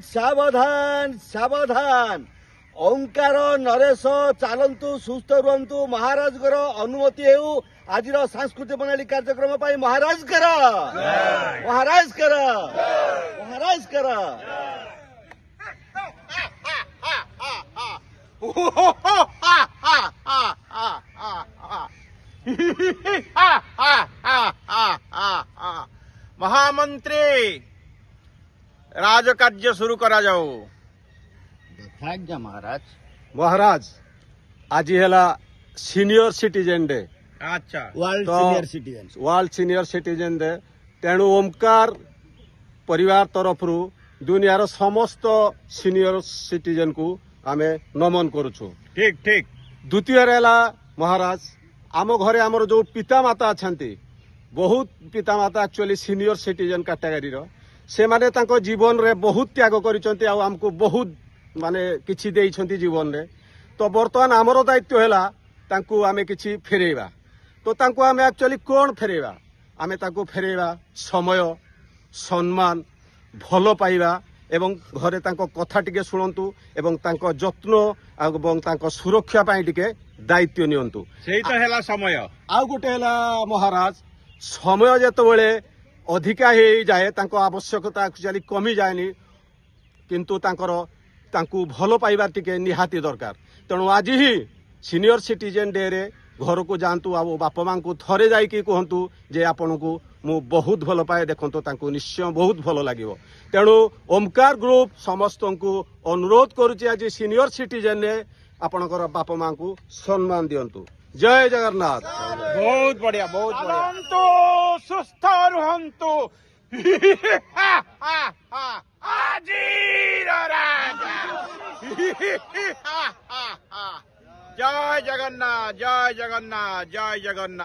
सावधान सावधान ओंकार नरेश चालंतु सुस्थ रुहतु महाराज अनुमति हेउ आज सांस्कृतिक प्रणाली कार्यक्रम महाराज कर महाराज कर महाराज कर महामंत्री राजकार्य शुरू करा जाओ। महाराज महाराज आज है सीनियर सिटीजन डे। अच्छा वर्ल्ड तो senior citizen world senior citizen day तेणु ओमकार परिवार तरफ दुनियार समस्त सीनियर सिटीजन को आमे नमन करुछु। ठीक ठीक। द्वितीय महाराज आम घरे आमर जो पिता माता अच्छा बहुत पिता माता एक्चुअली सीनियर सिटीजन कैटेगरी से माने तांको जीवन रे बहुत त्याग करिसंती आ हमको बहुत माने किछि देइछंती जीवन रे। तो वर्तमान आमर दायित्व हैला तांको आमे किछि फेरेबा। तो तांको आमे एक्चुअली कोन फेरेबा आमे तांको फेरेबा समय सम्मान भलो पाइबा एवं घरे तांको कथा टिके सुनंतु एवं तांको जत्न एवं तांको सुरक्षा पाई टिके दायित्व नियंतु। सेही तो हैला समय। आउ गोटे हैला महाराज समय जेतबेले अधिका हो जाए तांको आवश्यकता एक्चुअली कमी जाएनी किंतु तांको भलो पाइबार टिके निहाती दरकार। तेणु आज ही सीनियर सिटीजन डे रे घर को जातु आ बापा माँ को थरे जाइकी कहतु जे आपण को मु बहुत भल पाए देखो तांको निश्चय बहुत भल लगे। तेणु ओमकार ग्रुप समस्त को अनुरोध करुचे आज सीनियर सिटीजन ने आपणकर बापा माँ को सम्मान दियंतु। जय जगन्नाथ। बहुत बढ़िया बहुत बढ़िया। सुस्थ रुहंतु आजीर राजा। जय जगन्नाथ जय जगन्नाथ जय जगन्नाथ।